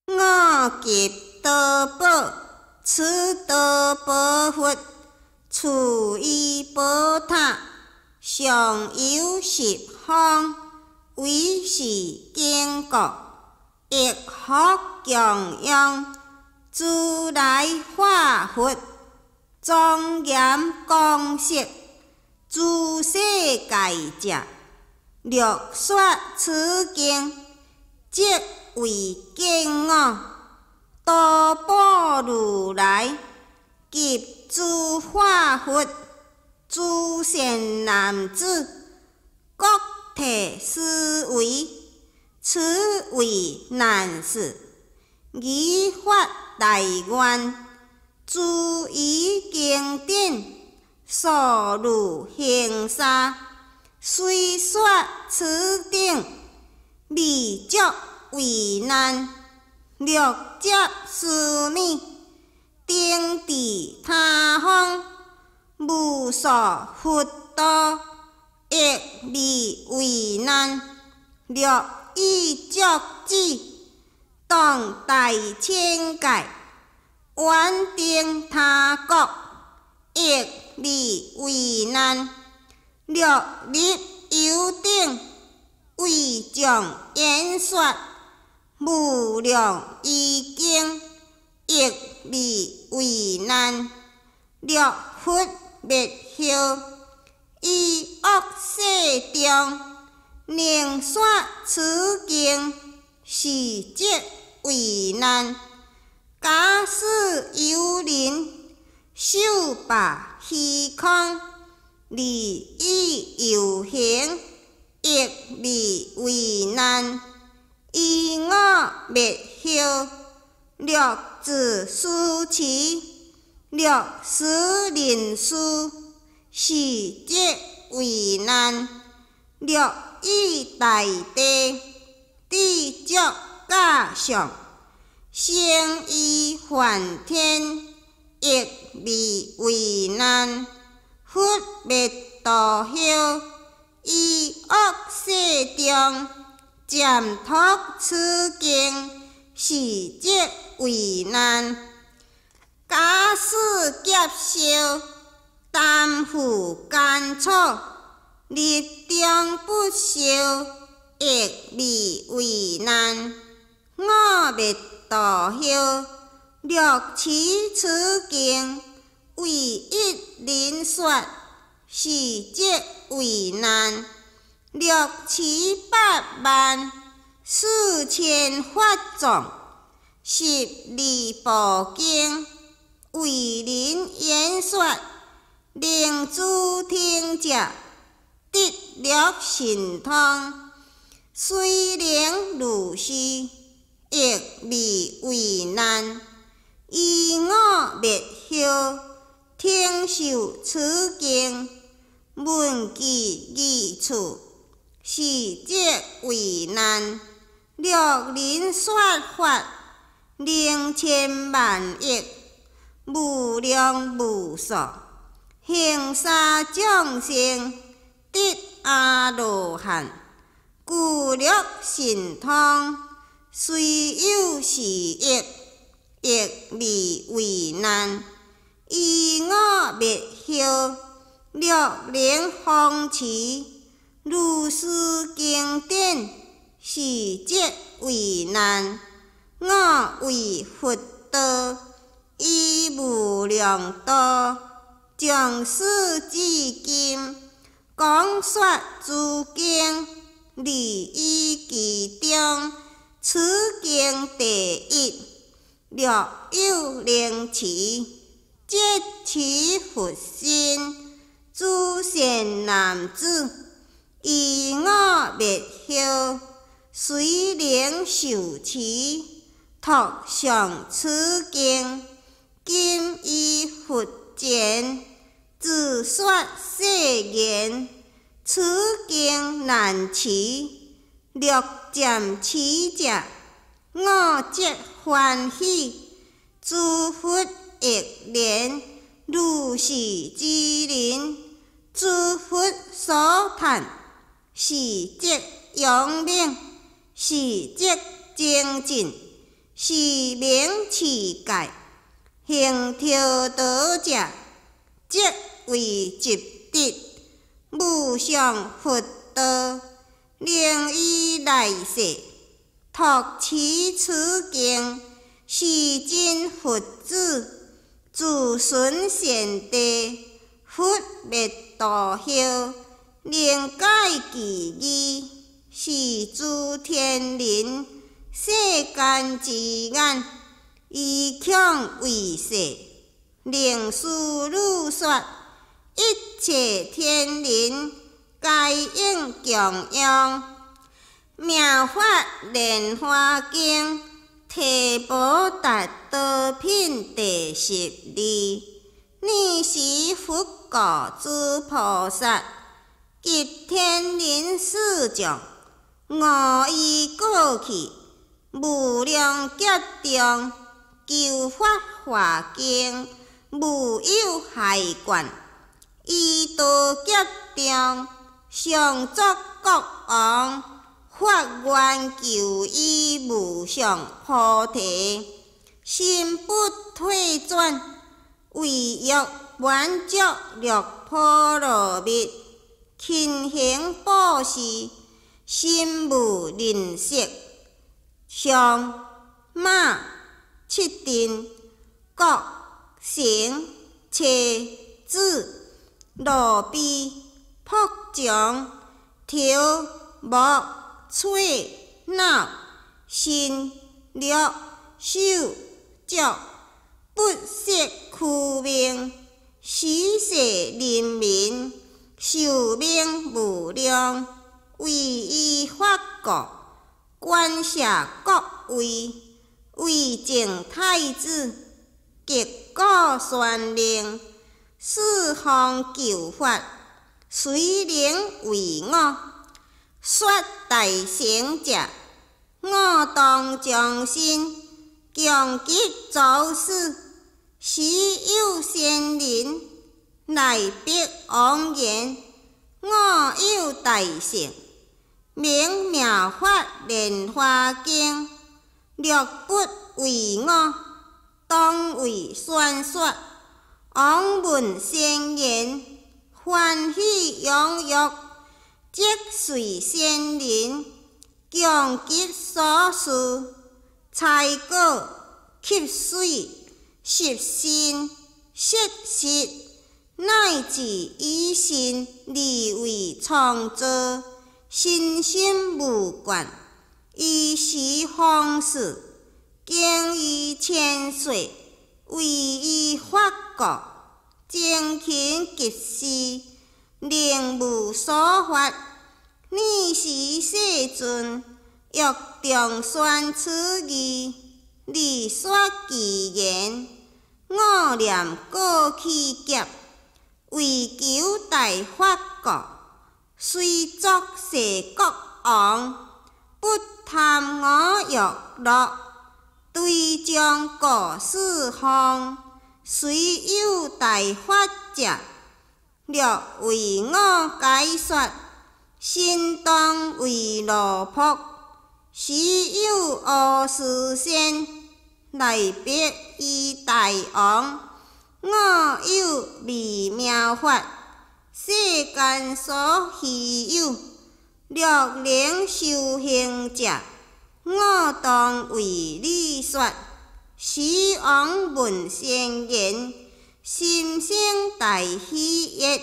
我及多宝，此多宝佛，处于宝塔，上有十方，为是经国，亦复供养，如来化佛，庄严光色，诸世界者，略说此经，即为敬我，多宝如来及诸化佛，诸善男子，各提思维，此为难事。依法大愿，诸于经典，所如行沙，虽说此顶，未足为难，略接思念，定伫他方，无所佛道，亦未为难，略以足止，当大千界，远定他国，亦未为难，略入幽顶，为将演说。无量义经，亦未为难，略佛灭后，于恶世中，宁说此经，是即为难。假使有人修罢虚空，利益有形，亦未为难。依我灭后，略自思持，略使人事，是即为难。略以大地，地足假相，生于梵天，亦未为难。佛灭道后，于恶世中，暂托此经，是即为难。假使劫受，担负艰楚，日中不受，亦未为难。我灭道后，略持此经，为一人说，是即为难。略持84000法藏，12部经，为人演说，令诸听者得略神通。虽然如是，亦未为难。依我灭后，听受此经，闻其义处，是即为难。略人说法，令千万亿，无量无数，行沙众生，得阿罗汉，故略神通，虽有是益，亦未为难。依我灭后，略能奉持，如是经典，是即为难。我为佛道，以无量道，将此至今，讲说诸经，利益其中。此经第一，略有灵持，即持佛心，诸善男子，依我灭后，虽能受持，托上此经，今于佛前，自说世言，此经难持，略渐持者，我即欢喜。诸佛亦然，如是之人，诸佛所叹，是即勇猛，是即精进，是名持戒，行条道者，即为集德，无上佛道，令伊来世，托持此经，是真佛子，自寻贤地，佛灭道后，令解其义，是诸天人。世间之眼，以强为势，令师汝说，一切天人皆应供养。妙法莲花经，提婆达多品第12。你是佛国诸菩萨，及天人四众，我已过去。无量劫中，求法华经，无有害观。伊道劫中，上作国王，发愿求伊无上菩提，心不退转，为欲满足六波罗蜜，勤行布施，心无吝啬。上马七阵国城车子罗臂朴将头目喙脑身力手足不惜苦命，施舍人民，寿命无量，为伊发国。管辖国位，为政太子，结果宣令，四方求法，随能为我。说大乘者，我当将身，强极走私，时有仙人来逼王言，我有大乘。名妙法莲花经，略不为我，当为宣说。王闻仙言，欢喜踊跃，即随仙人，强极所需，采果吸水，摄身摄食，乃至以身利为创造。身心无倦，依时方式，经于千岁，为伊发国，精勤极事，令无所发。你是世尊，欲重宣此义，你说其言，我念过去劫，为求大发国。虽作世国王，不贪我欲乐，对将各四方。虽有大法者，略为我解说。心当为罗卜，时有阿阇仙来逼伊大王。我有微妙法。世间所稀有，略能修行者，我当为你说。时王闻仙言，心生大喜悦，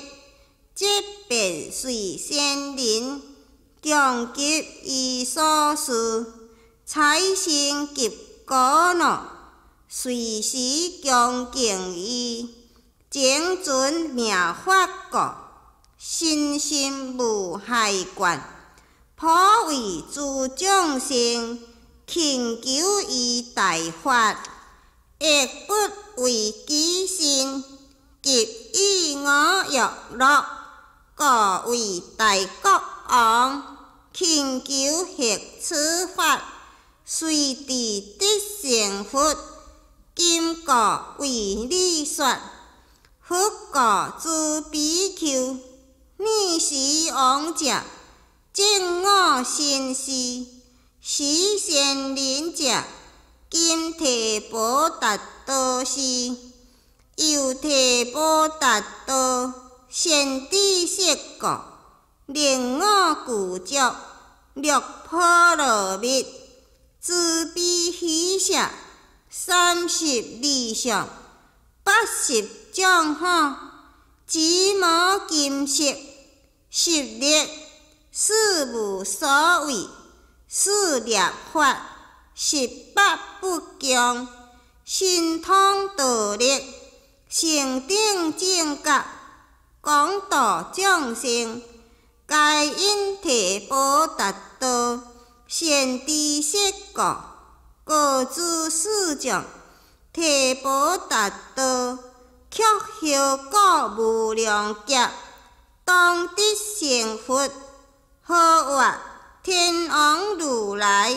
即便随仙人，强极伊所需，财生及果乐，随时恭敬伊，精准妙法国。身心无害观，普为诸众生，勤求伊大法，亦不为己身，及以我欲乐，故为大国王，勤求行此法，随地得成佛，今故为你说。佛告诸比丘。你是王者，正我心事；是仙人者，金提婆达多是由提婆达多先知说过，令我具足六波罗蜜，慈悲喜舍30理想80种好，紫毛金色10力，四无所谓4立法18不强，神通道力成等正觉，广度众生，皆因提婆达多先知说过，各诸四种提婆达多却后果无量劫，当得成佛，何曰天王如来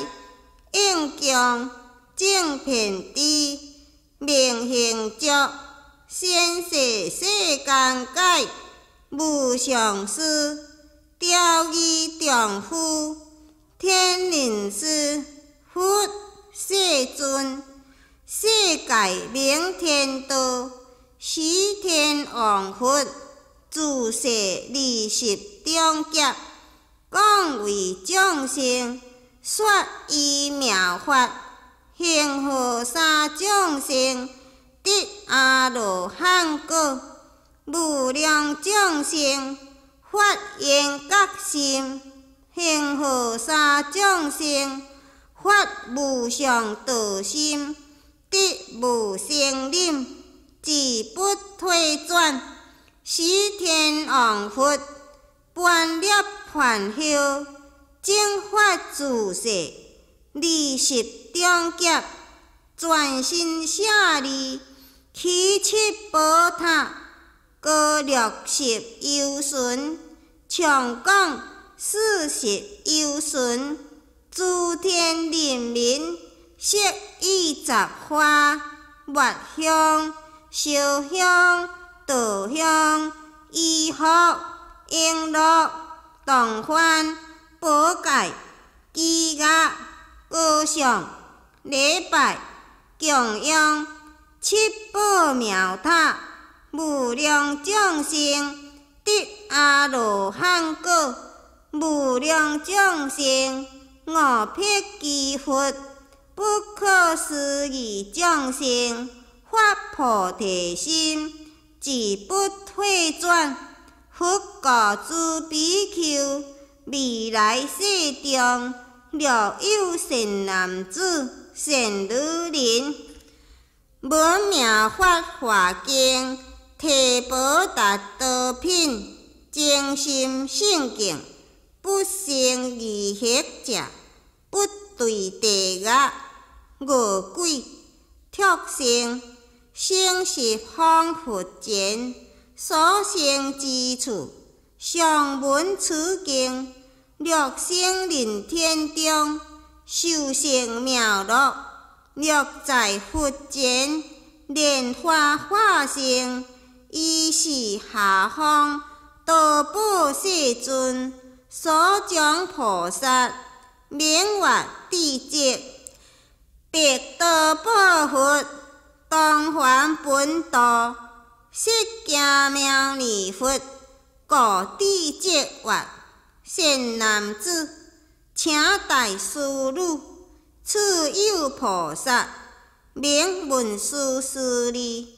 应供正遍知，明行足，先世世间解，无上师，调御丈夫，天人师，佛世尊，世界明天道，十天王佛，自世20中劫，讲为众生说依妙法，幸好三众生得阿罗汉果，无量众生发愿觉心，幸好三众生发无上道心，得无生忍，自不退转，十天王佛般涅盘后，正法自世20中劫，全身舍利，起7宝塔，高60由旬，长讲40由旬，诸天人民设以杂花、末香、烧香、稻香、衣服、璎珞、铜幡、宝盖、鸡鸭、高尚、礼拜、供养7宝妙塔，无量众生得阿罗汉果，无量众生5辟支佛，不可思议众生发菩提心，自不退转，佛告诸比丘，未来世中，若有善男子、善女人，闻名法华经，提婆达多品，精心信敬，不生疑惑者，不对地狱、恶鬼、畜生，生是方佛前所生之处，常闻此经，略生人天中，修成妙乐，略在佛前莲花化身，以是下方多宝世尊所将菩萨，名曰地积，白多宝佛，东还本道，释迦牟尼佛，故地积曰：善男子，请大师女，此有菩萨，名文殊师利，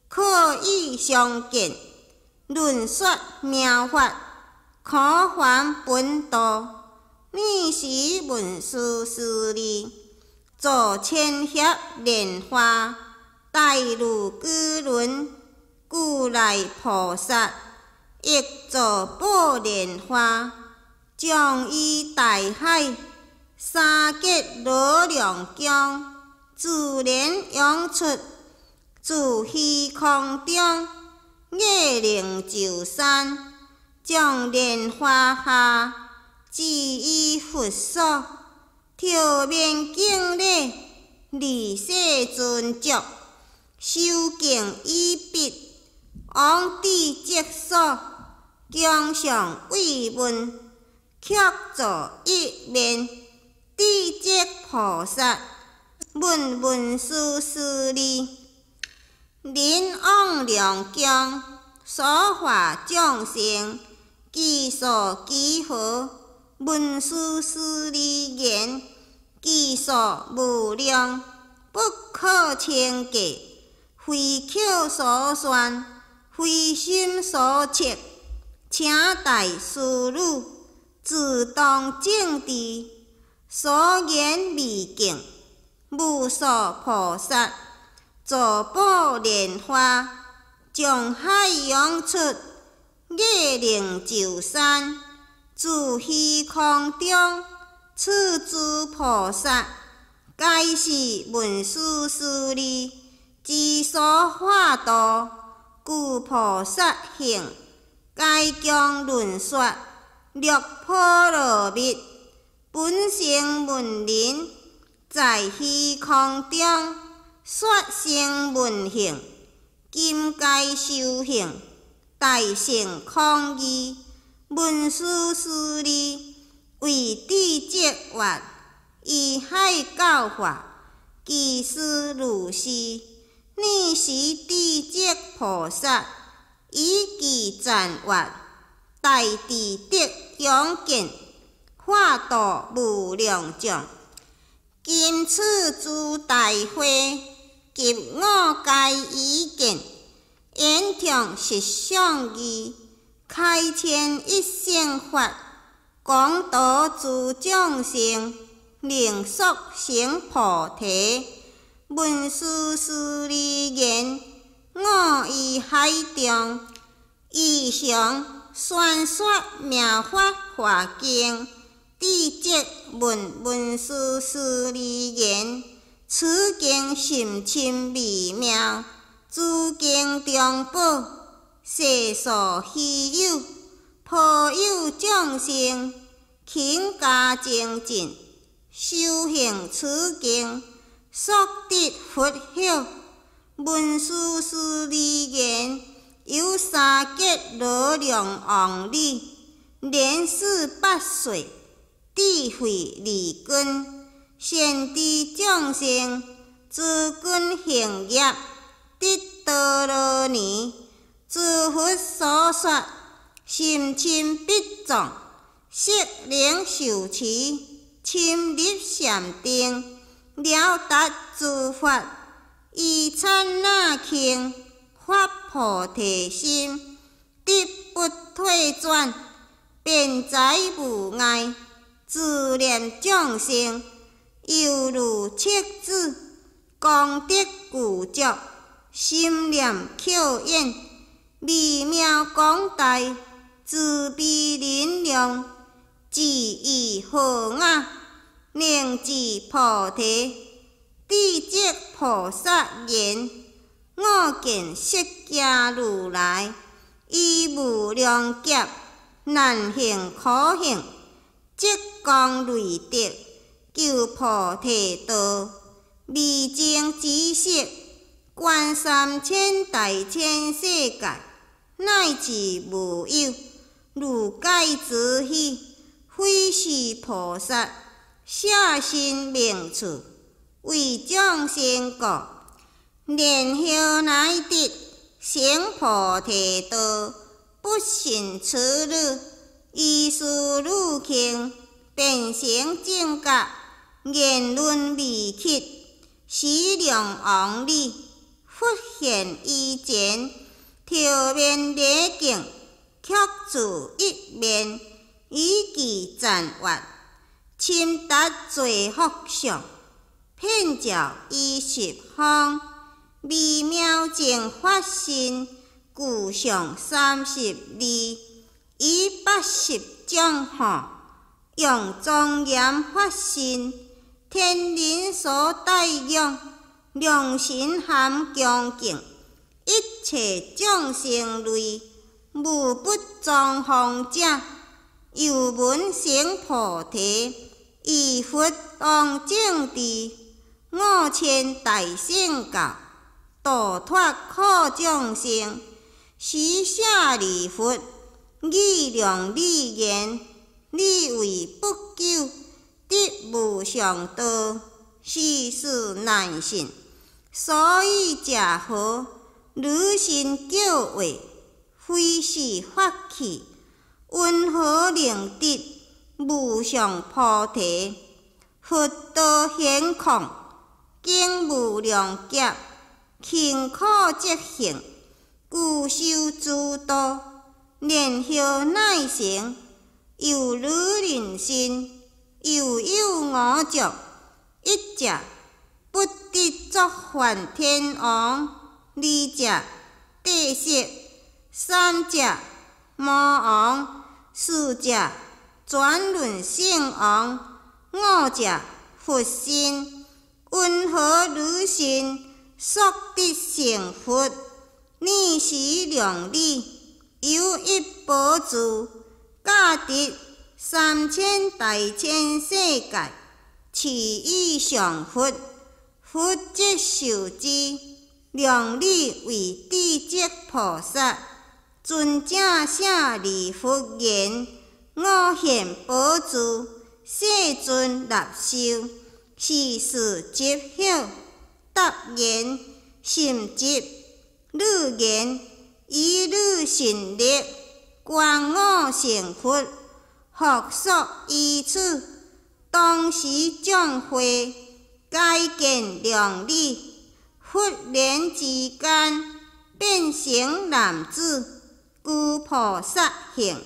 可以相见，论说妙法，可还本道。你是文殊师利，坐千叶莲花，带入居轮，故来菩萨，亦坐宝莲花，将依大海，三结罗量江，自然涌出，自虚空中，月灵就山，将莲花下，置于佛所，挑面敬礼，离世尊足，修敬已毕，往地积所，经上慰问，却坐一面，地积菩萨，文殊师利，人往良强，所化众生，其数几何？文殊师利言，其数无量，不可称计，非口所宣，非心所测，请大师女自当正知，所言未尽，无数菩萨坐宝莲花，从海涌出，月灵就山，自虚空中，此诸菩萨，皆是文殊师利之所化度，故菩萨行，皆将论说，略破罗蜜，本性文人，在虚空中说成文行，今该修行，大乘空义，文殊师利为智者话，以海教化，其师如是。你是智者菩萨，以其赞话，大智德勇健，化度无量众。今此诸大会，及五界已见，演唱实相义，开阐一乘法，广度诸众生，令速成菩提。文殊师利言，我于海中，以上宣说妙法华经。智者问文殊师利言，此经甚深微妙，诸经中宝，世所稀有，颇有众生，倾家精进，修行此经，速得佛晓。文殊师利言，有三劫罗量王女，年18岁，智慧利根，先知众生，诸根行业，得多罗尼，诸佛所说，心亲必众，悉能受持，深入禅定，了达诸法，以刹那頃，发菩提心，得不退转，遍在无碍，自念众生，犹如赤子，功德具足，心念巧演，微妙广大，慈悲忍量，智意和雅，能至菩提。智者菩萨言，我见释迦如来，以无量劫，难行苦行，积功累德，求菩提道，未证之色，观3000大千世界，乃至无有，如盖之喜，非是菩萨，舍身名处，为众生故，然后乃得成菩提道，不信此女，依师女卿，变成正觉，言论未曲，时量王女，复现以前，调面礼敬，却自一面，以其赞话，深达罪福相，遍照于十方，微妙净法身，具上32，以80种法，用庄严法身，天人所待仰，良心含恭敬，一切众生类，无不装奉者，又闻成菩提，以佛当正智，5000大圣教，度脱苦众生，时舍利弗，语量利言，你为不久，得无上道，世事难信，所以食好，女神叫话，非是法器，温和灵德，无上菩提，佛道显空，经无量劫，勤苦积行，固修诸道，年后乃成，又女人身，又有五族，一只不得作梵天王，二只地色，三只魔王，四只转轮圣王，五只佛身，温和女神，速得成佛，逆时量理，有一宝珠，价值3000大千世界，赐予上佛，佛即受之，量理为智积菩萨，尊者舍利弗言：五现宝珠，世尊纳受，是事集晓，答言心急，女言以女神力，观我成佛，复属依此，当时众会，解见量理，忽然之间，变成男子，具菩萨行，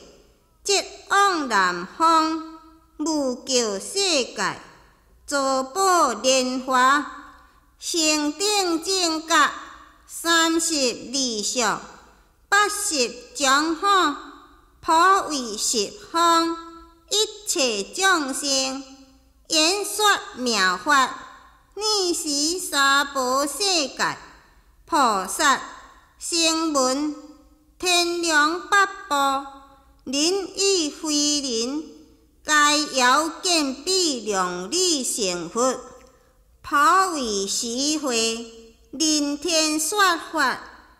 即往南方，无求世界，坐宝莲花，成顶正觉，32相，80种好，普为十方，一切众生，演说妙法，逆时三宝世界，菩萨声闻，天龙八部，人与非人，皆遥见比量理成佛，普为实会，人天说法，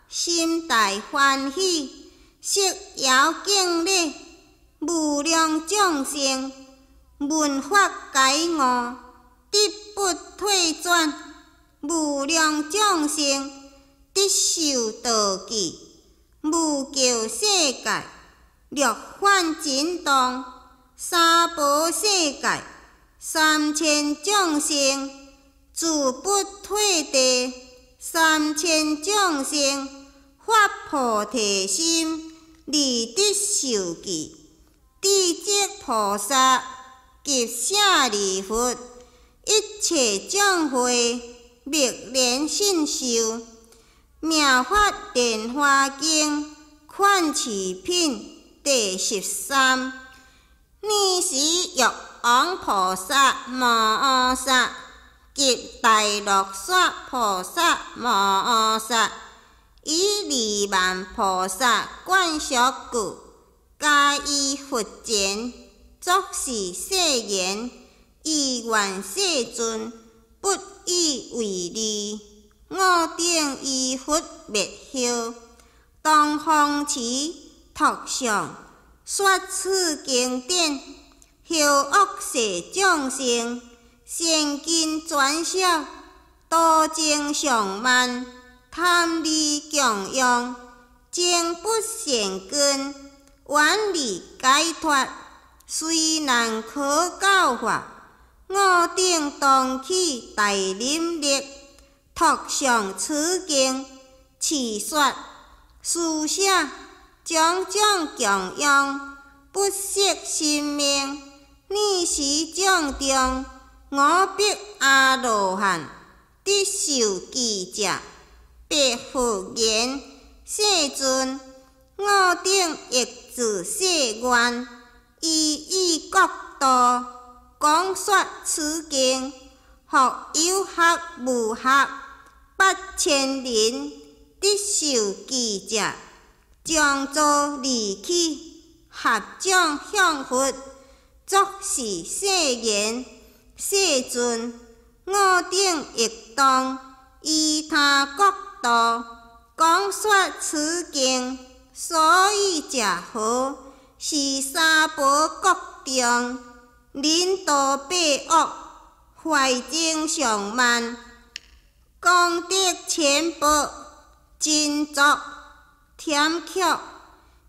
心大欢喜，色遥敬礼，无量众生，闻法解悟，得不退转，无量众生，得受道记，无求世界，略反真动，三宝世界，3000众生，自不退地，3000众生，发菩提心，利得受记，智积菩萨，及舍利弗，一切众会，密然信受，妙法莲花经，劝持品第13。逆时玉王菩萨摩诃萨，及大乐说菩萨摩诃萨，以2万菩萨灌属故，加以佛前，作是誓言：以愿世尊，不以为利，五顶依佛灭后，东方池托上，说此经典，后恶世众生，先经转晓，多情上慢，贪利供养，情不善根，远离解脱，虽难可教化，五顶当起大忍力，托上此经，持说书写，种种供养，不惜性命，逆时众中，五百阿罗汉，得受记者，白佛言：世尊，五顶亦自誓愿，以国度讲说此经，复有学无学8000人，得受记者，将作离去，合掌向佛，作是誓言：世尊，五顶亦当依他国度讲说此经，所以食好，是三宝国中，人多百恶，怀精上慢，功德千宝，真足添曲，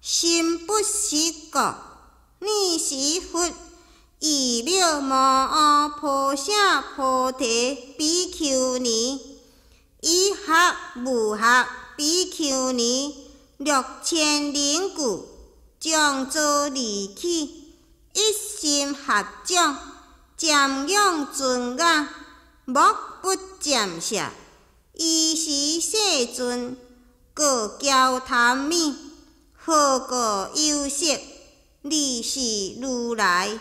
心不实故，念是佛。以了无阿菩萨菩提比丘尼，以学无学比丘尼，6000句，将作离去，一心合掌，瞻仰尊雅，目不暂舍。伊是世尊，各教谈美，何个有色？你是如来。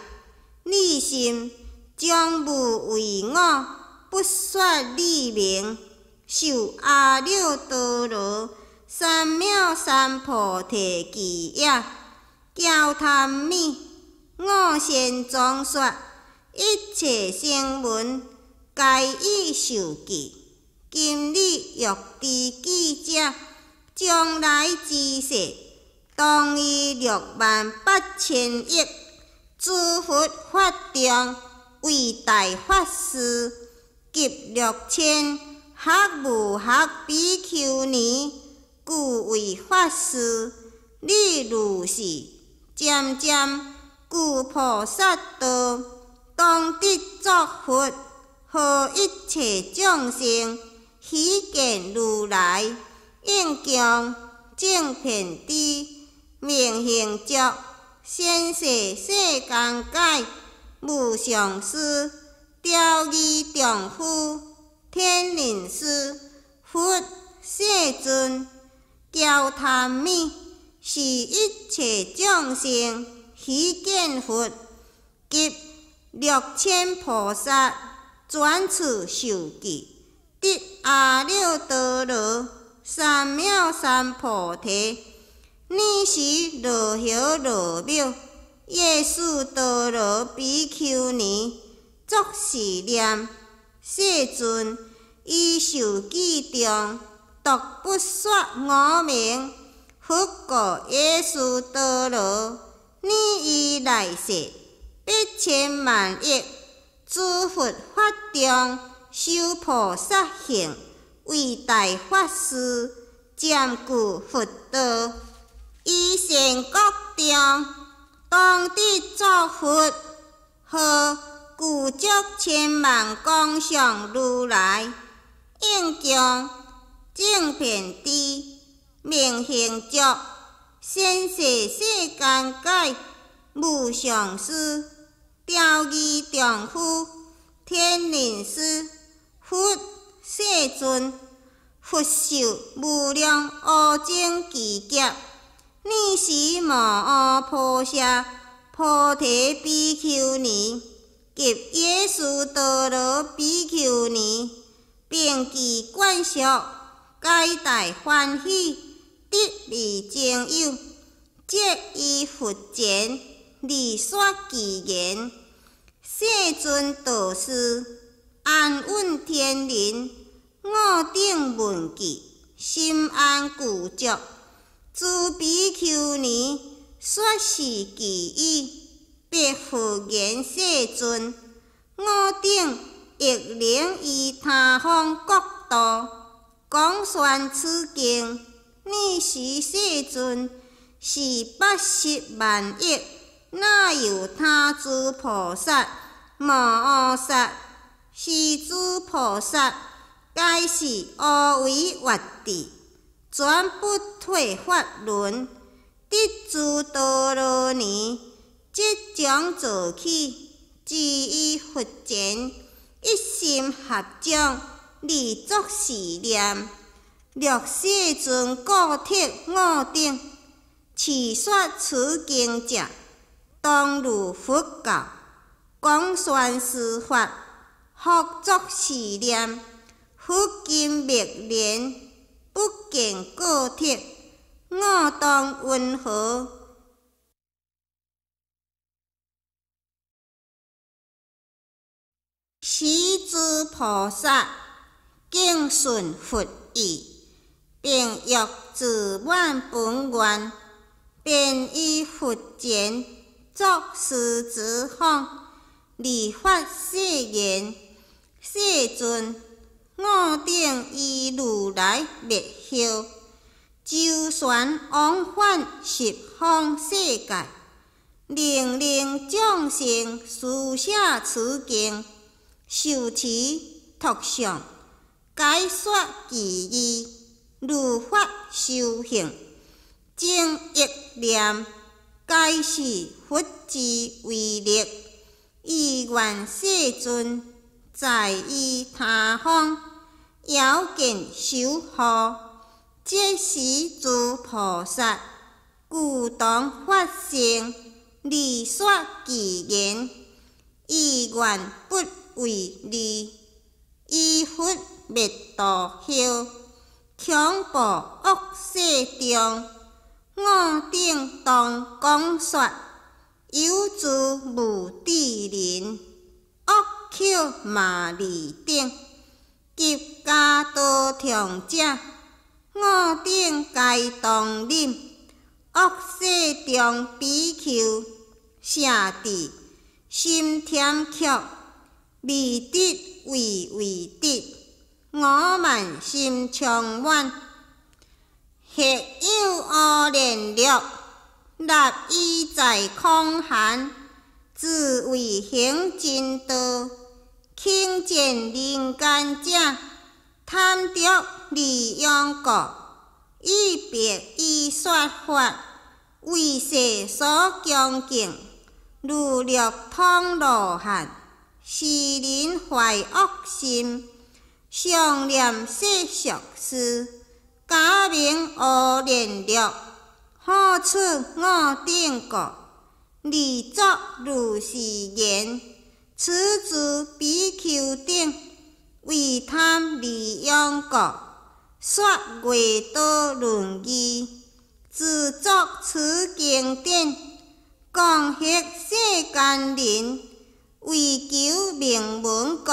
你心将无为我，不说你名，受阿耨多罗三藐三菩提记也。教谈美，我先总说，一切声闻，皆已受记。今日欲知记者，将来之世，当以68000亿。诸佛法中，为大法师，及6000学无学比丘尼，故为法师。你如是，渐渐故菩萨道，当得作佛，何一切众生希见如来，应供正遍知，明行足。先世世间解，无上师，调御丈夫，天人师，佛世尊，教谈美，是一切众生希见佛，及6000菩萨，转次受记，得阿耨多罗三藐三菩提。你是罗诃罗藐，耶输多罗比丘尼，作是念：世尊，于受记中，独不说我名。佛告耶输多罗：你于来世8千万亿诸佛法中，修菩萨行，为大法师，占据佛道。以善国中，当得作佛，何故足千万供上如来，应供正遍知，明行足，先世世间解，无上师，调御丈夫，天人师，佛世尊，佛受无量无尽奇劫。你是无阿菩萨菩提比丘尼，及耶输多罗比丘尼，并其眷属，皆大欢喜，得离情友，即于佛前，离说其言。世尊导师，安稳天人，我顶闻记，心安具足。诸比丘尼说是其意，别复言世尊，我顶亦能于他方国度广宣此经。你是世尊，是80万亿，哪有他诸菩萨无阿萨？是诸菩萨，皆是阿惟越致。全不退法轮，得诸多罗尼，即将做起，至于佛前，一心合掌，立作是念：若世尊固铁我顶，持说此经者，当如佛教，广宣施法，复作是念：佛今密连。不见固铁，我当云何？是诸菩萨敬顺佛意，并欲自满本愿，便于佛前作是之法，立法誓言：世尊，我等以如来灭后，周旋往返十方世界，令令众生书写此经，受持托上，解说其义，如法修行，正忆念，皆是佛之威力。以愿世尊在于他方，遥见守护，即时诸菩萨，故当发声，利说其言。以愿不为利，以佛灭道后，恐怖恶世中，我等当讲说，有诸无智人，恶口骂利等，及加道强者，我等皆当忍。恶世中比丘，舍弟心添曲，未得为得，我慢心充满，或有恶连络，立意在空闲，自为行真道，轻贱人间者，贪得利用故，以别以说法，为世所恭敬，如略通罗汉，世人怀恶心，常念世俗事，假名恶连络，好处我等故，利作如是言。此诸比丘等，为贪利用故，说外道论议，自作此经典，讲迄世间人，为求名闻故，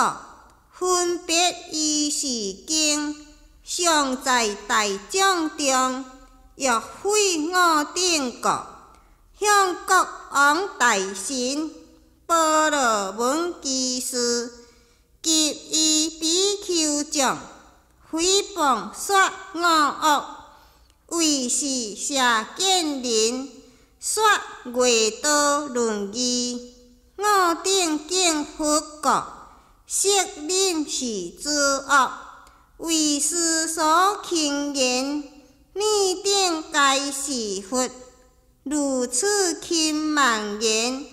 分别于是经，常在大众中，欲毁我等故，向国王大神波罗闻其事，及于比丘众，诽谤说我恶，为是舍见人，说外道论议，我等敬佛故，悉忍是诸恶，为师所轻言，你等皆是佛，如此轻慢言，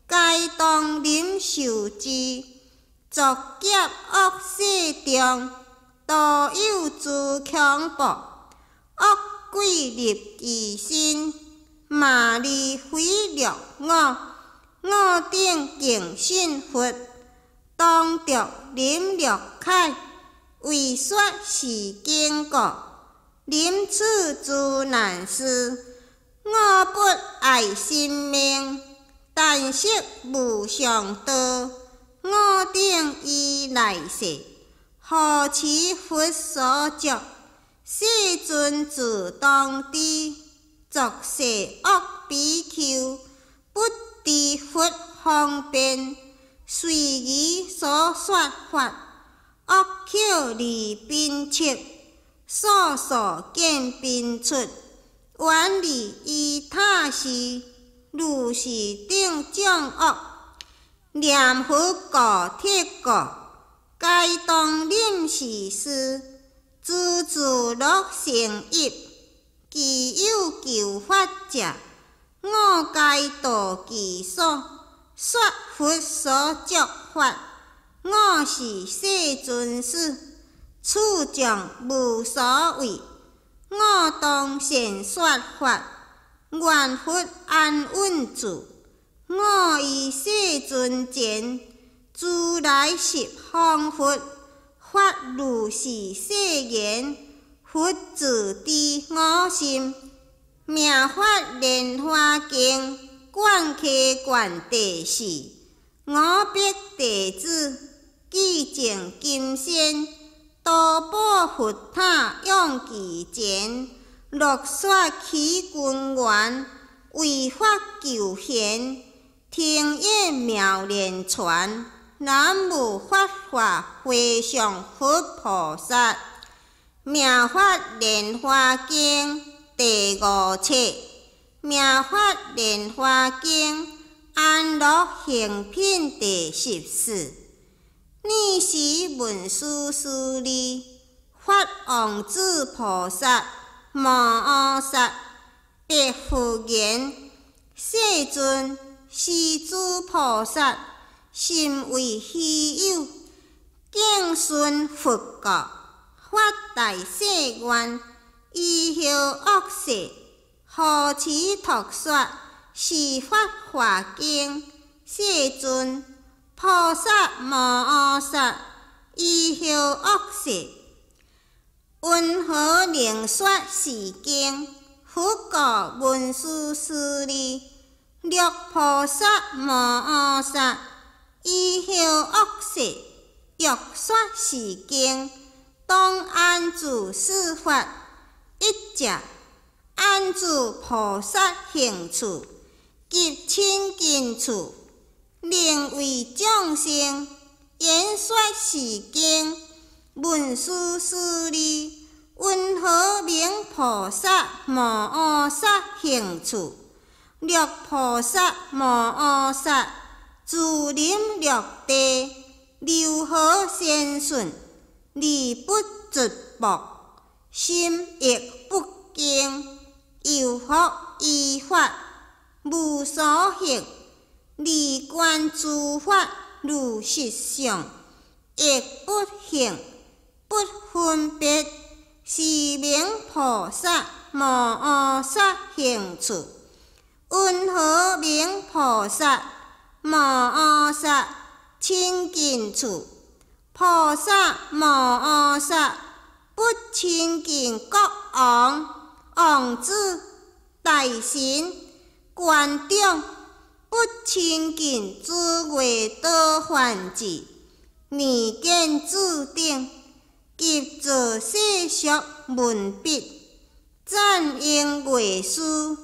皆当忍受之。作劫恶世中，多有诸恐怖，恶鬼入其身，骂利毁略我等敬信佛，当着忍略开，为说是经故，忍此诸难事，我不爱生命，但惜无上道，我等以来世，何其佛所作，世尊自当知，作世恶比丘，不知佛方便，随意所说法，恶口离宾切，所所见宾出，远离依他事，如是等种恶，念佛故铁故，皆当忍是事，自自乐成业，其有求法者，我皆度其所，说佛所作法，我是世尊师，处众无所谓，我当善说法，愿佛安稳住。我以世尊前，如来十方佛，发如是誓言，佛自知我心，妙法莲花经，灌气灌第四，我必弟子，既证金仙，多宝佛塔用其前，落雪起君元，为法求贤，听叶妙莲传，南无法华会上佛菩萨。妙法莲华经第5册。妙法莲华经安乐行品第14。你是文殊师利，法王子菩萨摩诃萨，白佛言：世尊，施主菩萨心为虚有，敬顺佛国，发大誓愿，以后恶世，何其托说是法华经。世尊，菩萨摩诃萨，以后恶世，云何能说是经？佛告文殊师利：若菩萨摩诃萨，以后恶世，欲说是经，当安住是法，一者安住菩萨行处，及亲近处，能为众生演说是经。文殊师利，云何名菩萨摩诃萨行处？若菩萨摩诃萨自临六地，如何先顺？理不直薄，心亦不惊，又复依法，无所行，离观诸法如实相，亦不行，不分别，是名菩萨摩诃萨行处。云何名菩萨摩诃萨亲近处？菩萨摩诃萨不亲近国王、王子、大臣、官长，不亲近诸外道梵志、年见注定，及做世俗文笔，赞应乐书，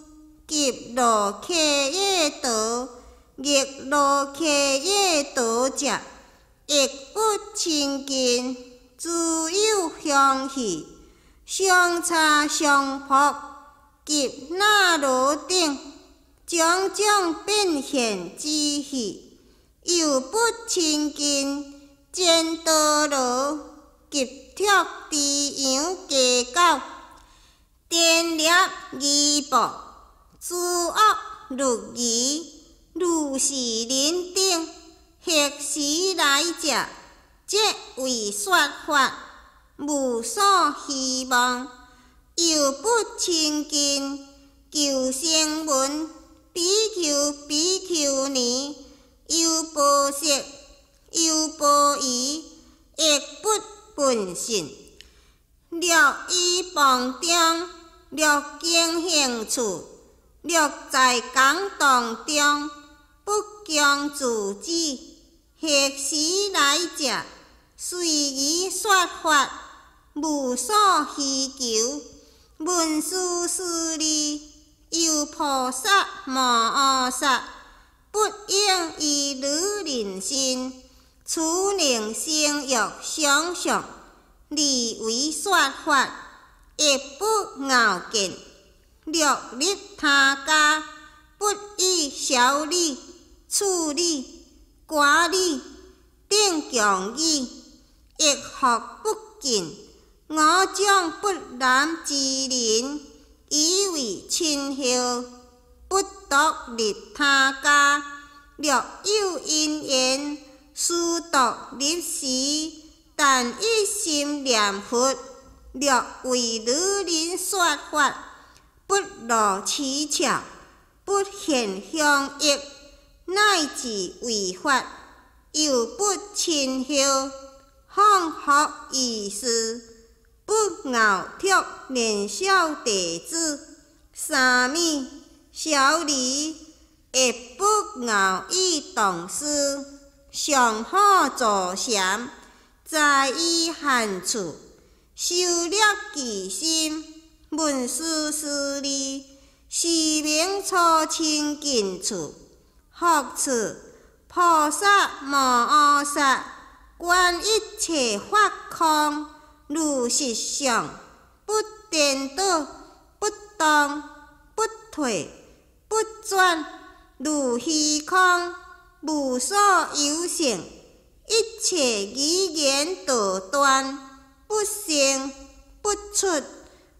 及罗伽耶道、逆罗伽耶道者，亦不亲近，自有香气，相差相扑，及那罗顶，种种变现之气，又不亲近，见道罗，及脱之羊家狗，颠立衣布，诸恶律仪，如是人等，昔时来者，即为说法，无所希望，又不亲近，求声闻，比丘比丘尼，又波色，又波夷，亦不本信。若依房中，若经行处，若在讲堂中，不强自止。昔时来者，随意说法，无所希求。文殊师利，有菩萨摩诃萨，不应依女人身，此能生欲想象，离为说法，亦不傲见。若立他家，不以小礼、处礼、寡礼、等强语，亦复不敬。五种不染之人，以为亲孝，不独立他家。若有因缘，殊独立时，但一心念佛。若为女人说法，不露齿巧，不现香液，乃至违法，又不亲孝，放学意思。不熬脱年少弟子，三米小礼，亦不熬以动师，上好坐禅，在于闲处，修了其心。文殊师利，是名初亲近处，福处菩萨摩诃萨观一切法空，如实相，不颠倒，不动，不退，不转，如虚空，无所有性，一切语言道断，不生，不出，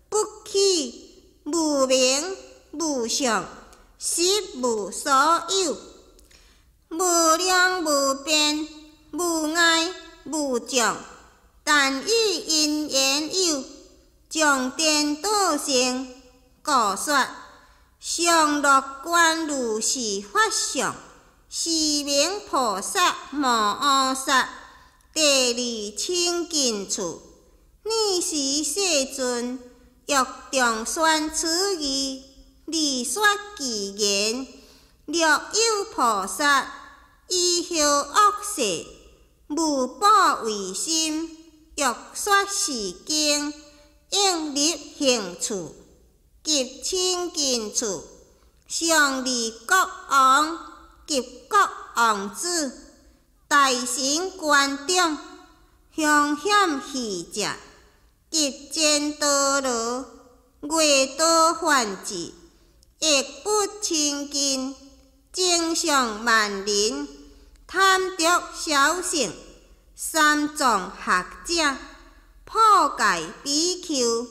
不起，无名，无相，实无所有，无量无边，无碍，无障，但以因缘有，将颠倒性，故说上乐观如是法相，是名菩萨摩诃萨。第二清净处，尔时世尊欲重宣此义，离说其言。若有菩萨依后恶世，无报为心，欲说是经，应入行处，及清净处，上离国王及国王子，大神观众，凶险戏者，及见道罗，月道梵志，亦不清净，正常万人，贪着小乘，三藏学者，破戒比丘，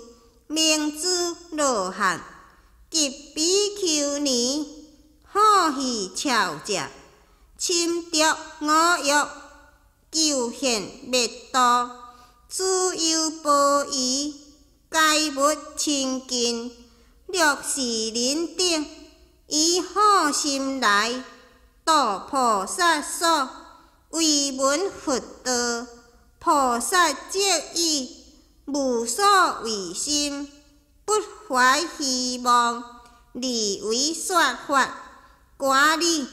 明知罗汉，及比丘尼，好戏巧者，侵着五欲，求现灭道，自由报疑，皆不清净。若是人等，以好心来度菩萨所，为闻佛道，菩萨即意，无所为心，不怀希望，离为说法，观理、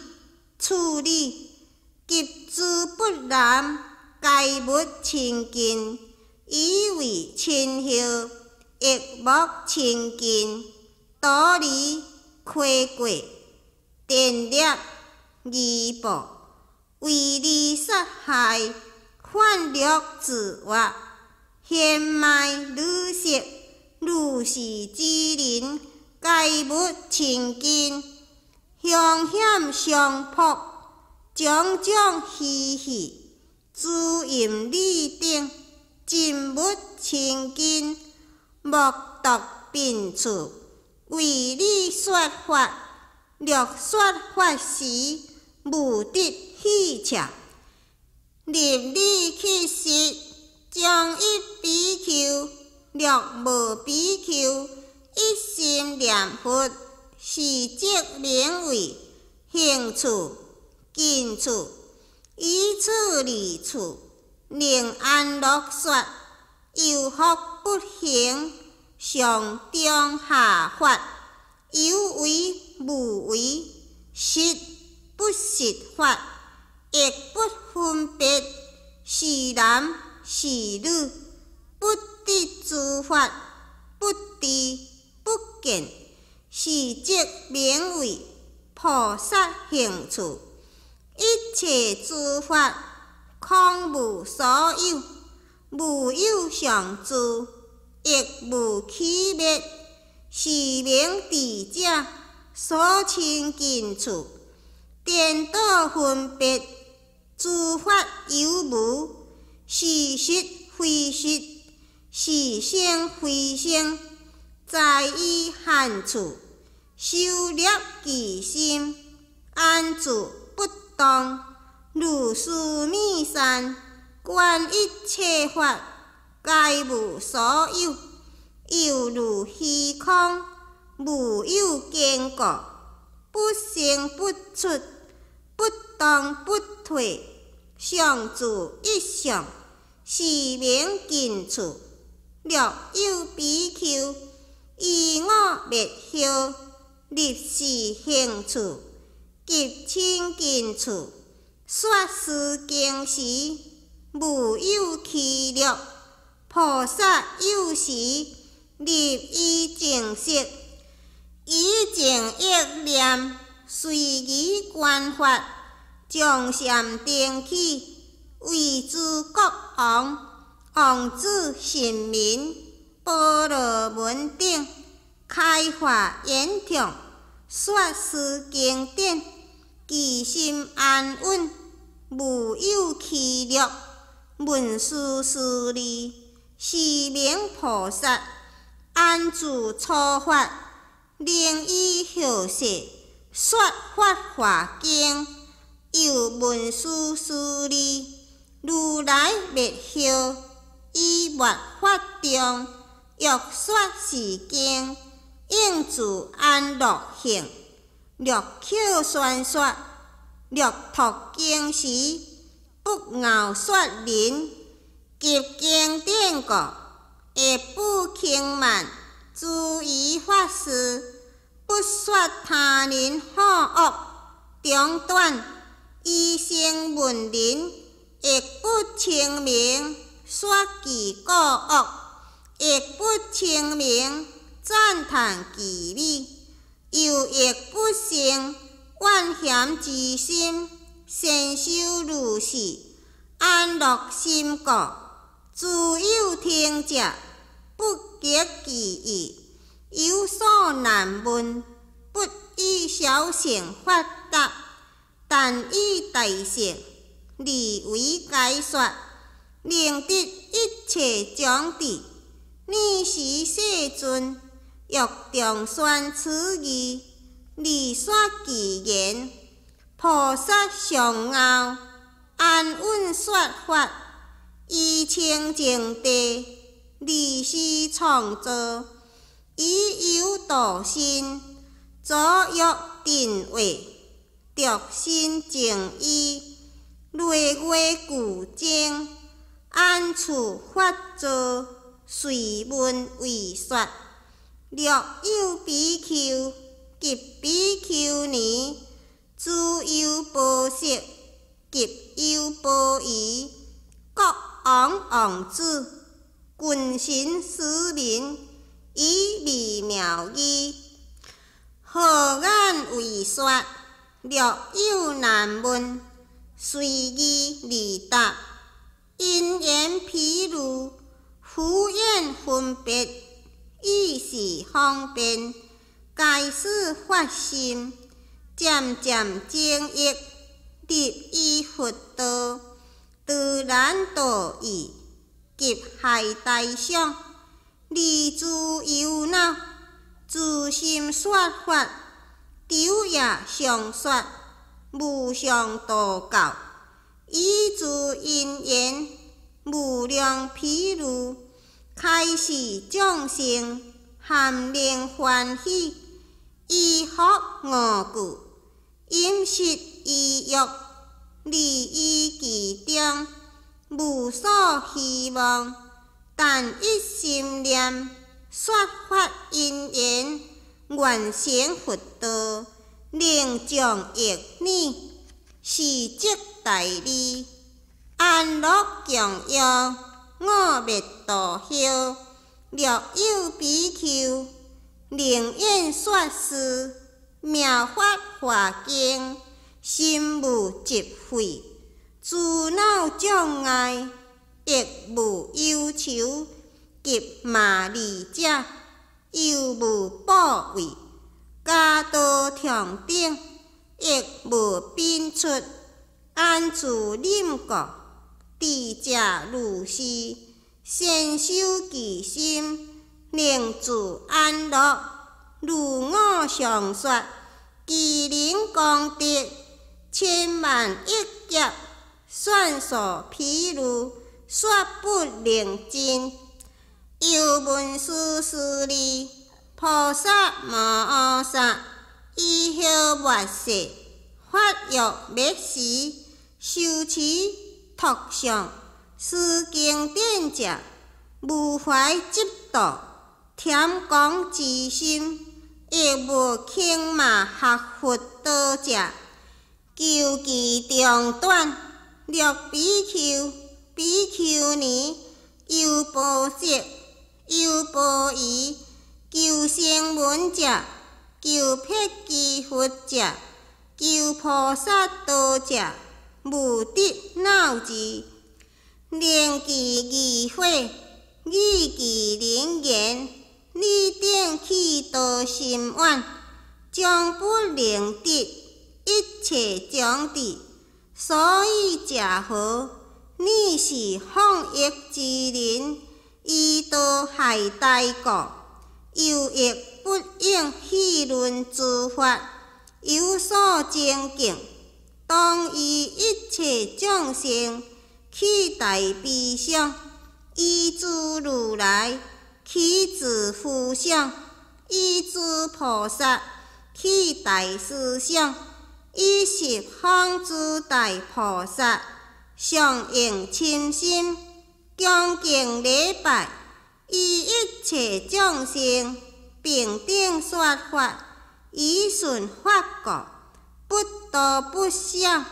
处理，及诸不然，皆不清净，以为亲友，亦无清净，道理亏过，颠劣疑怖，为利杀害，犯略自活，陷卖女色，如是之人，皆不清净，凶险相扑，种种嬉戏，诸淫利等，尽不清净，目毒并处，为你说法，若说法时，无得喜切，立你去实，将一比丘，若无比丘，一心念佛，是即名为行处、近处，以此离处，令安乐说，有福不行，上中下法，有为无为，实不实法，亦不分别是男是女，不得诸法，不知不见，是即名为菩萨行处。一切诸法，空无所有，无有常住，亦无起灭，是名智者所清净处。颠倒分别，诸法有无，是实非实，是生非生，在于汉处，修炼其心，安住不动，如是弥散，观一切法，皆无所有，犹如虚空，无有坚固，不生不出，不动不退，常住一相，是名近处。若有比丘，依我灭后，立是行处，及清净处，说是经时，无有欺略。菩萨有时，立以净色，以净忆念，随宜观法，将禅定起，为诸国王，王子臣民，保罗文鼎，开化言统，说诗经典，其心安稳，无有欺辱，文殊师利，是名菩萨，安住初法，灵以后世，说法华经，有文殊师利，如来灭后，以末法中，欲说是经，应自安乐行，略口宣说，略读经时，不傲说人，及经典故，会不轻慢，诸于法事，不说他人好恶，中断，以声闻人，亦不清明，说其过恶，亦不清明，赞叹其美，又亦不生怨嫌之心，先修如是，安乐心故，自有听者，不结其意，有所难问，不以小乘发答，但以大乘理为解说，令得一切讲智。尔时世尊欲重宣此义，离说其言，菩萨上傲，安稳说法，以清净地，离世创造，以有道心，左右定位，独心静意，累月固静，安处法座，随文为说，略有比丘及比丘尼，诸有宝色及有宝仪，国王王子，群臣士民，以微妙义，合眼为说，略有难问，随意离答，因言譬如，胡言分别，意是方便，皆使发心，渐渐精益，入于佛道，自然道义，及害大想，离诸忧恼，自心说法，昼夜相说，无上道教，以诸因缘，无量譬如，开示众生，含令欢喜，依福我故，饮食衣欲，利于其中，无所希望，但一心念，说法因缘，愿成佛道，令众益你，是即大利，安乐供养，我灭道后，略有比丘，灵演说事，妙法华经，心无疾悔，诸恼障碍，亦无忧愁，及麻利者，又无怖畏，家道长顶，亦无变出，安住忍过，智者如是，先修其心，令自安乐，如我上说，其能功德，千万亿劫，算数譬如，说不能尽。有文殊师利，菩萨摩诃萨，以后末世，法欲灭时，修持托上，思经典者，无怀嫉妒，添讲之心，亦无轻慢学佛道者，求其中断，略比丘、比丘尼，有宝色，有宝仪，求声闻者，求辟支佛者，求求菩萨多谢无得闹字，灵奇异火，语其灵言，你定气多心愿，将不能得，一切将得。所以食好，你是放逸之人，伊多害大国，又亦不应议论诸法，有所精进，当以一切众生起大悲想，依诸如来起自负想，依诸菩萨起大思想，依十方诸大菩萨相应亲心，恭敬礼拜，依一切众生平等说法，以顺法果，不多不少，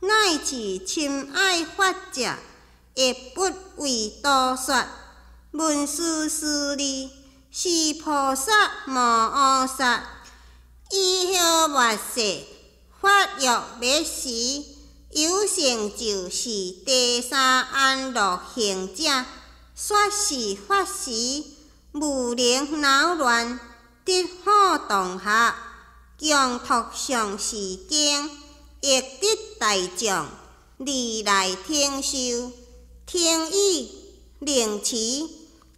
乃至亲爱法者，亦不为多说。文殊师利是菩萨摩诃萨，以后末世发欲灭时，有成就是第三安乐行者。说是法时，无能恼乱，得好同学，强托上士经，亦得大众，利来听受。听以令持，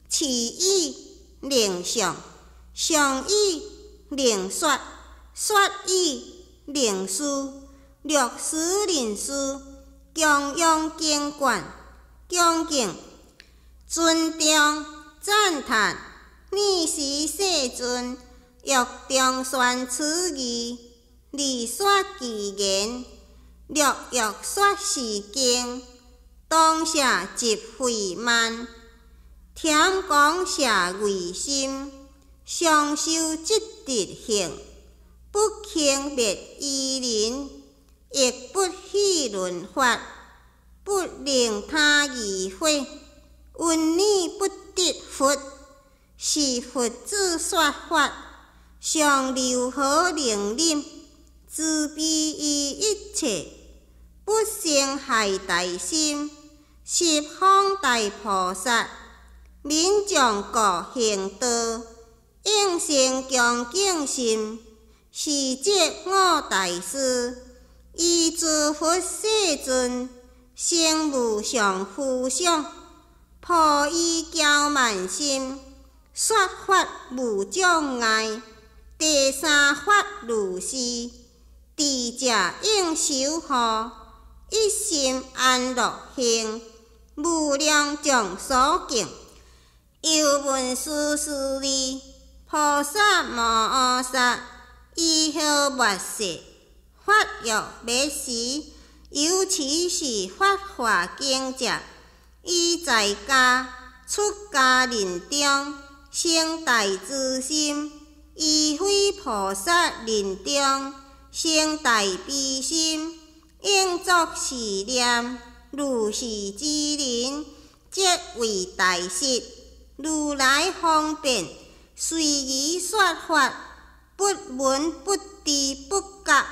持以令上，上以令说，说以令思，略施令思，供养经卷，恭敬尊重赞叹，你是世尊，欲中宣此义，利说其言，略欲说是经，当下即费慢，添讲下为心，上修即德行，不轻蔑依人，亦不议论法，不令他疑惑。闻你不得佛，是佛子说法，上流何能忍？自悲于一切，不生害大心。十方大菩萨，民众各行道，应成恭敬心，是这五大师，依诸佛世尊，成无上福相。破依骄慢心，说法无障碍。第三法如是，智者应守护，一心安乐行，无量众所敬。又文殊师利菩萨摩诃萨，以后末世发欲灭时，尤其是法华经者，伊在家出家人中生大慈心，依非菩萨人中生大悲心，应作是念：如是之人，即为大士。如来方便，随宜说法，不闻不知不觉，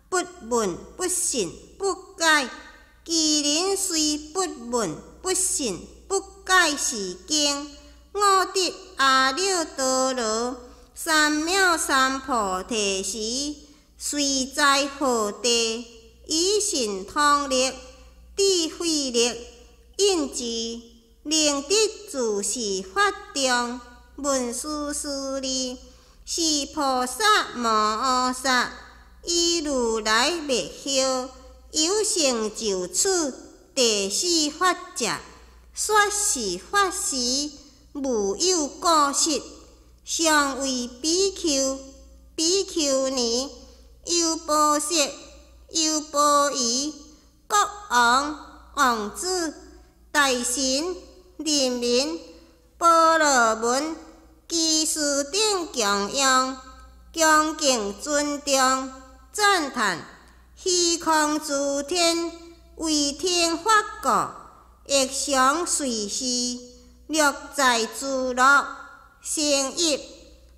不闻不信不解。其人虽不闻不信不解是经，五得阿耨多罗三藐三菩提时，虽在何地，以神通力、智慧力、印记，令得自是法中。文殊师利是菩萨摩诃萨，以如来灭后，有成就此第四法者。说是法时，无有过失，尚为比丘、比丘尼、优婆塞、优婆夷、国王、王子、大臣、人民、婆罗门、居士等供养，恭敬尊重赞叹，虚空诸天为听法果，亦常随时乐在自乐，成邑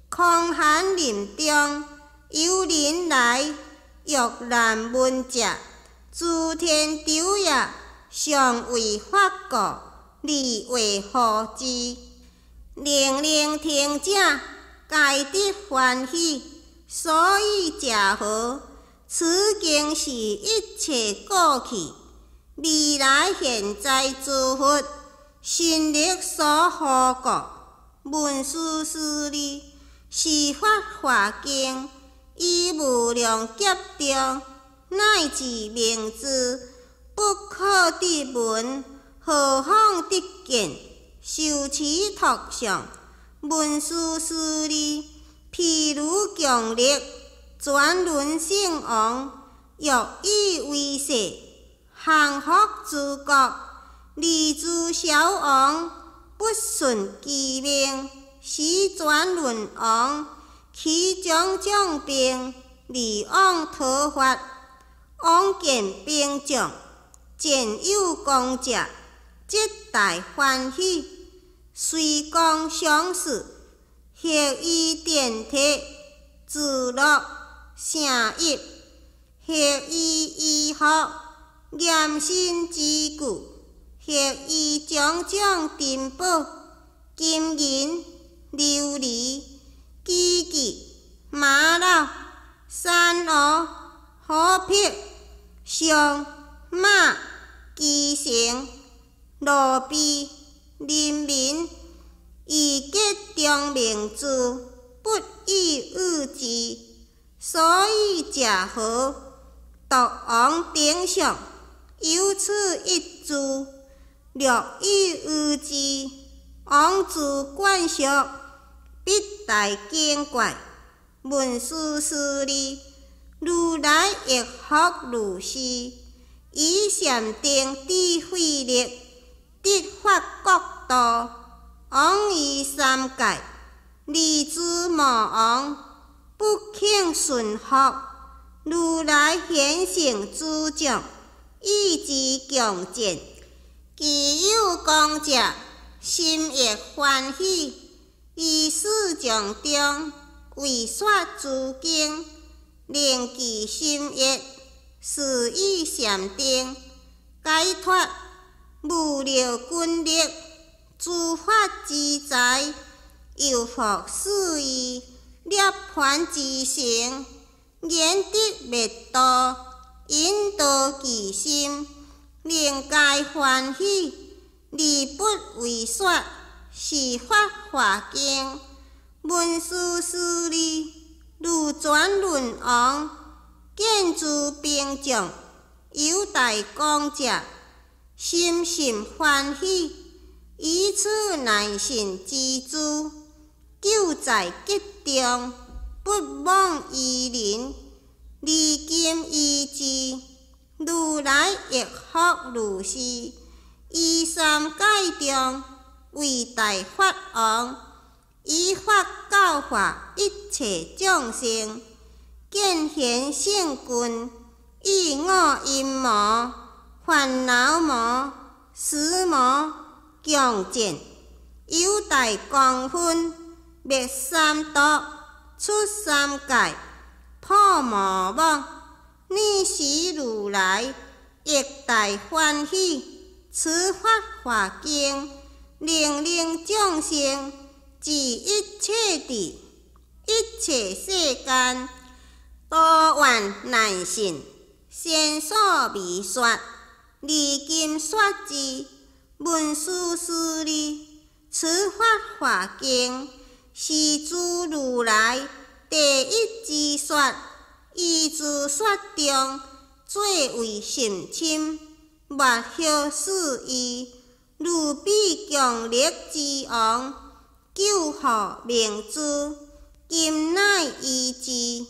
空闲林中，有人来，玉兰文者，诸天昼夜，尚为法故，你为何之？令聆听者，皆得欢喜，所以食好。此经是一切过去、未来、现在诸佛心力所护故。文殊师利，是法华经，以无量劫中，乃至明知，不可得闻，何况得见？受持托上，文殊师利，譬如强力，转轮圣王，欲以为誓，降伏诸国，离诸小王，不顺其命，使转轮王，其种种病，离往讨发。王见兵将，见有功者，即大欢喜，随公相视，获以电梯，自乐成邑，获以医福，严身之具，获以种种珍宝，金银、琉璃、机器、玛瑙、珊瑚、虎皮、象、马、鸡乘、罗毗、人民，以结中明珠，不以物之，所以食好。独王顶上，有此一珠，略以物之。王自观属，必大惊怪。文殊师利，如来亦复如是，以禅定智慧力，得发国度。王于三界，离诸魔王，不肯顺服。如来显现诸众，以之强健。其有功者，心亦欢喜。于四众中，为说诸经，令其心悦，是以禅定解脱，无量军力，诸法之财，又复肆意涅槃之成，言得灭度，引导其心，令皆欢喜。而不为说，是法华经。文殊师利，如转轮王，见诸兵将，有大功者，心甚欢喜。以此乃信之珠，救在吉中，不忘于人，离今依之。如来亦复如是，于三界中，为大法王，以法教化一切众生，见贤圣君，以我阴魔、烦恼魔、死魔强健，有大功分，灭三毒，出三界，破魔网。尔时如来亦大欢喜，此法华经，令众生自一切地、一切世间，多愿难信，先所未说，离今说之。文殊师利，此法华经，是诸如来第一之说，于诸说中，最为甚深，莫晓示义。如彼强力之王，救护明珠，今乃依之。